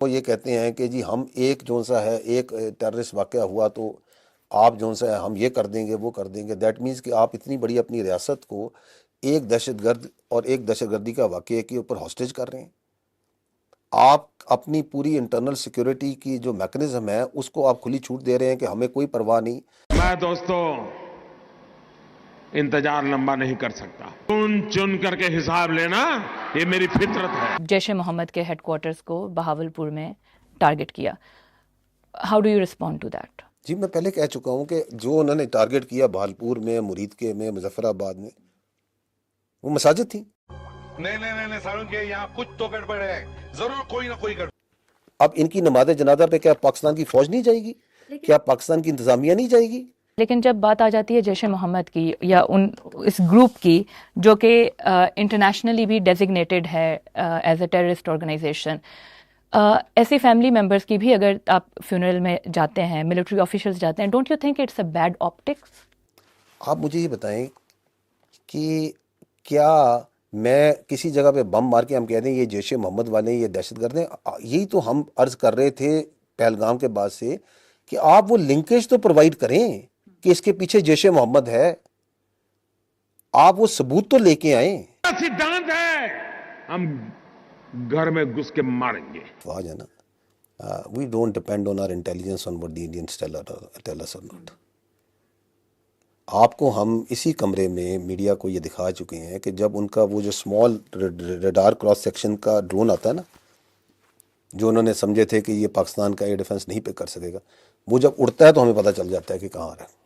وہ یہ کہتے ہیں کہ جی ہم ایک جو سا ہے ایک ٹیررسٹ واقعہ ہوا تو آپ جو سا ہے ہم یہ کر دیں گے وہ کر دیں گے. دیٹ مینس کہ آپ اتنی بڑی اپنی ریاست کو ایک دہشت گرد اور ایک دہشت گردی کا واقعے کے اوپر ہاسٹیج کر رہے ہیں. آپ اپنی پوری انٹرنل سیکیورٹی کی جو میکنزم ہے اس کو آپ کھلی چھوٹ دے رہے ہیں کہ ہمیں کوئی پرواہ نہیں. میں دوستوں انتظار لمبا نہیں کر سکتا. چن کر کے حساب لینا یہ میری فطرت ہے. جیش محمد کے ہیڈ کوارٹرز کو بہاولپور میں ٹارگٹ کیا. How do you respond to that? جی میں پہلے کہہ چکا ہوں کہ جو انہوں نے ٹارگٹ کیا بہاولپور میں، مرید کے میں، مظفر آباد میں، وہ مساجد تھیں. نہیں ساروں کے یہاں کچھ تو گڑبڑ ہے، ضرور کوئی نہ کوئی گڑبڑ. اب ان کی نماز جنازہ پہ کیا پاکستان کی فوج نہیں جائے گی؟ کیا پاکستان کی انتظامیہ نہیں جائے گی؟ لیکن جب بات آ جاتی ہے جیش محمد کی یا اس گروپ کی جو کہ انٹرنیشنلی بھی ڈیزگنیٹڈ ہے ایز اے ٹیررسٹ آرگنائزیشن، ایسے فیملی ممبرس کی بھی اگر آپ فیونرل میں جاتے ہیں، ملٹری آفیشلز جاتے ہیں، don't you think it's a bad optics? آپ مجھے یہ بتائیں کہ کیا میں کسی جگہ پہ بم مار کے ہم کہہ دیں یہ جیش محمد والے یہ دہشت گرد ہیں؟ یہی تو ہم عرض کر رہے تھے پہلگام کے بعد سے کہ آپ وہ لنکیج تو پرووائڈ کریں کہ اس کے پیچھے جیش محمد ہے. آپ وہ ثبوت تو لے کے آئیں. سدھانت ہے ہم گھر میں گھس کے ماریں گے. آج ہے نا we don't depend on our intelligence on what the Indians tell us or not. آپ کو ہم اسی کمرے میں میڈیا کو یہ دکھا چکے ہیں کہ جب ان کا وہ جو اسمال ریڈار کراس سیکشن کا ڈرون آتا ہے نا، جو انہوں نے سمجھے تھے کہ یہ پاکستان کا ایئر ڈیفنس نہیں پہ کر سکے گا، وہ جب اڑتا ہے تو ہمیں پتہ چل جاتا ہے کہ کہاں آ رہا ہے.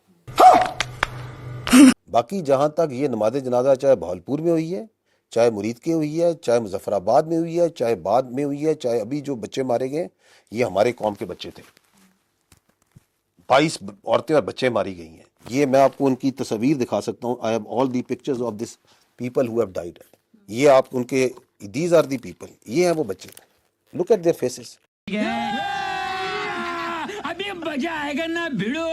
باقی جہاں تک یہ نماز جنازہ چاہے بہاولپور میں ہوئی ہے، چاہے مرید کے ہوئی ہے، چاہے مظفر آباد میں ہوئی ہے، چاہے بعد میں ہوئی ہے، چاہے ابھی جو بچے مارے گئے، یہ ہمارے قوم کے بچے تھے. 22 عورتیں اور بچے ماری گئی ہیں. یہ میں آپ کو ان کی تصاویر دکھا سکتا ہوں. I have all the pictures of this people who have died. یہ آپ ان کے دیز آر دی پیپل، یہ ہیں وہ بچے. Look at their faces. ابھی مزہ آئے گا نا بھیڑو.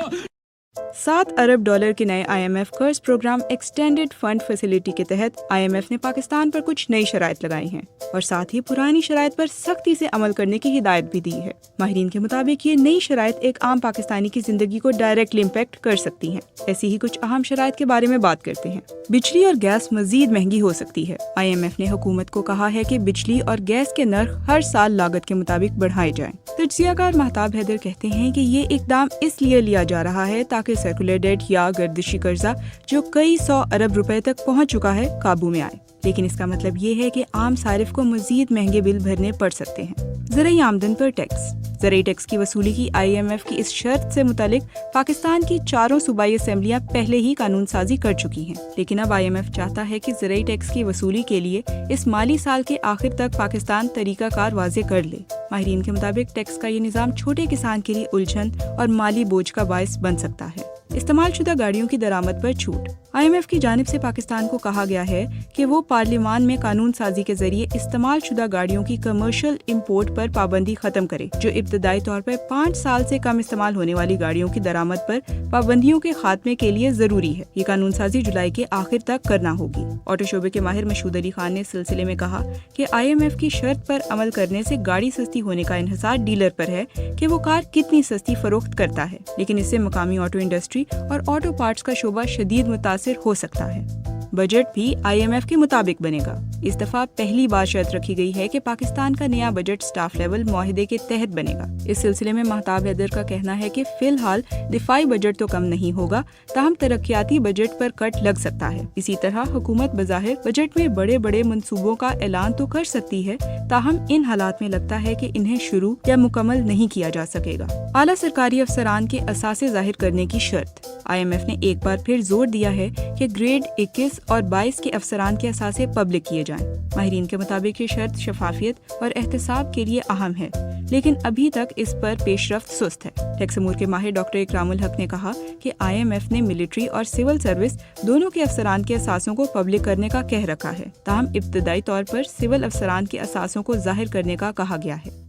$7 ارب کے نئے IMF قرض پروگرام ایکسٹینڈڈ فنڈ فیسلٹی کے تحت IMF نے پاکستان پر کچھ نئی شرائط لگائی ہیں اور ساتھ ہی پرانی شرائط پر سختی سے عمل کرنے کی ہدایت بھی دی ہے. ماہرین کے مطابق یہ نئی شرائط ایک عام پاکستانی کی زندگی کو ڈائریکٹلی امپیکٹ کر سکتی ہیں. ایسی ہی کچھ اہم شرائط کے بارے میں بات کرتے ہیں. بجلی اور گیس مزید مہنگی ہو سکتی ہے. IMF نے حکومت کو کہا ہے کہ بجلی اور گیس کے نرخ ہر سال لاگت کے مطابق بڑھائے جائیں. تجزیہ کار مہتاب حیدر کہتے ہیں کہ یہ اقدام اس لیے لیا جا رہا ہے تاکہ سرکولر ڈیٹ یا گردشی قرضہ جو کئی 100 ارب روپے تک پہنچ چکا ہے قابو میں آئے. لیکن اس کا مطلب یہ ہے کہ عام صارف کو مزید مہنگے بل بھرنے پڑ سکتے ہیں. زرعی آمدن پر ٹیکس. زرعی ٹیکس کی وصولی کی IMF کی اس شرط سے متعلق پاکستان کی 4 صوبائی اسمبلیاں پہلے ہی قانون سازی کر چکی ہیں. لیکن اب IMF چاہتا ہے کہ زرعی ٹیکس کی وصولی کے لیے اس مالی سال کے آخر تک پاکستان طریقہ کار واضح کر لے. ماہرین کے مطابق ٹیکس کا یہ نظام چھوٹے کسان کے لیے الجھن اور مالی بوجھ کا باعث بن سکتا ہے. استعمال شدہ گاڑیوں کی درآمد پر چھوٹ. IMF کی جانب سے پاکستان کو کہا گیا ہے کہ وہ پارلیمان میں قانون سازی کے ذریعے استعمال شدہ گاڑیوں کی کمرشل امپورٹ پر پابندی ختم کرے، جو ابتدائی طور پر 5 سال سے کم استعمال ہونے والی گاڑیوں کی درآمد پر پابندیوں کے خاتمے کے لیے ضروری ہے. یہ قانون سازی جولائی کے آخر تک کرنا ہوگی. آٹو شعبے کے ماہر مشہود علی خان نے اس سلسلے میں کہا کہ IMF کی شرط پر عمل کرنے سے گاڑی سستی ہونے کا انحصار ڈیلر پر ہے کہ وہ کار کتنی سستی فروخت کرتا ہے، لیکن اس سے مقامی آٹو انڈسٹری اور آٹو پارٹس کا شعبہ شدید متاثر ہو سکتا ہے. بجٹ بھی IMF کے مطابق بنے گا. اس دفعہ پہلی بار شرط رکھی گئی ہے کہ پاکستان کا نیا بجٹ سٹاف لیول معاہدے کے تحت بنے گا. اس سلسلے میں مہتاب حیدر کا کہنا ہے کہ فی الحال دفاعی بجٹ تو کم نہیں ہوگا، تاہم ترقیاتی بجٹ پر کٹ لگ سکتا ہے. اسی طرح حکومت بظاہر بجٹ میں بڑے بڑے منصوبوں کا اعلان تو کر سکتی ہے، تاہم ان حالات میں لگتا ہے کہ انہیں شروع یا مکمل نہیں کیا جا سکے گا. اعلیٰ سرکاری افسران کے اثاثے ظاہر کرنے کی شرط. IMF نے ایک بار پھر زور دیا ہے کہ گریڈ 21 اور 22 کے افسران کے اثاثے پبلک کیے جائیں. ماہرین کے مطابق یہ شرط شفافیت اور احتساب کے لیے اہم ہے، لیکن ابھی تک اس پر پیش رفت سست ہے. ٹیکس امور کے ماہر ڈاکٹر اکرام الحق نے کہا کہ IMF نے ملٹری اور سول سروس دونوں کے افسران کے اثاثوں کو پبلک کرنے کا کہہ رکھا ہے، تاہم ابتدائی طور پر سول افسران کے اثاثوں کو ظاہر کرنے کا کہا گیا ہے.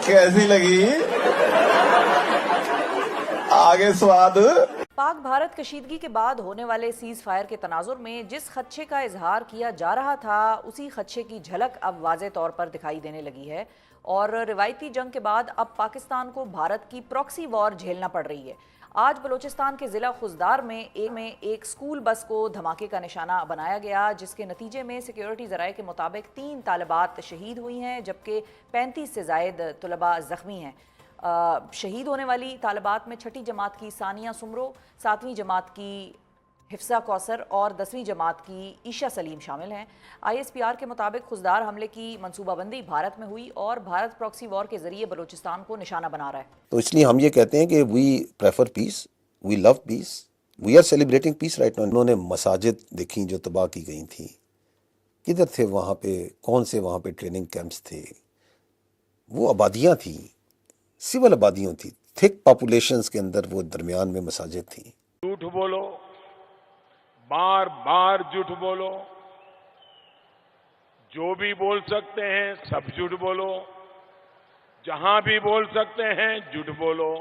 کیسی لگی آگے سواد؟ پاک بھارت کشیدگی کے بعد ہونے والے سیز فائر کے تناظر میں جس خدشے کا اظہار کیا جا رہا تھا اسی خدشے کی جھلک اب واضح طور پر دکھائی دینے لگی ہے، اور روایتی جنگ کے بعد اب پاکستان کو بھارت کی پراکسی وار جھیلنا پڑ رہی ہے۔ آج بلوچستان کے ضلع خزدار میں ایک سکول بس کو دھماکے کا نشانہ بنایا گیا، جس کے نتیجے میں سیکیورٹی ذرائع کے مطابق 3 طالبات شہید ہوئی ہیں جبکہ 35 سے زائد طلباء زخمی ہیں۔ شہید ہونے والی طالبات میں 6ٹھی جماعت کی ثانیہ سمرو، 7ویں جماعت کی حفصہ کوثر اور 10ویں جماعت کی عیشا سلیم شامل ہیں۔ ISPR کے مطابق خزدار حملے کی منصوبہ بندی بھارت میں ہوئی اور بھارت پراکسی وار کے ذریعے بلوچستان کو نشانہ بنا رہا ہے۔ تو اس لیے ہم یہ کہتے ہیں کہ we prefer peace, we love peace, we are celebrating peace right now. انہوں نے مساجد دیکھیں جو تباہ کی گئی تھیں، کدھر تھے وہاں پہ، کون سے وہاں پہ ٹریننگ کیمپس تھے، وہ آبادیاں تھیں، سول آبادیاں تھیں، تھک پاپولیشنز کے اندر وہ درمیان میں مساجد تھیں۔ جھوٹ بولو، بار بار جھوٹ بولو، جو بھی بول سکتے ہیں سب جھوٹ بولو، جہاں بھی بول سکتے ہیں جھوٹ بولو،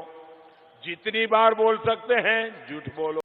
جتنی بار بول سکتے ہیں جھوٹ بولو۔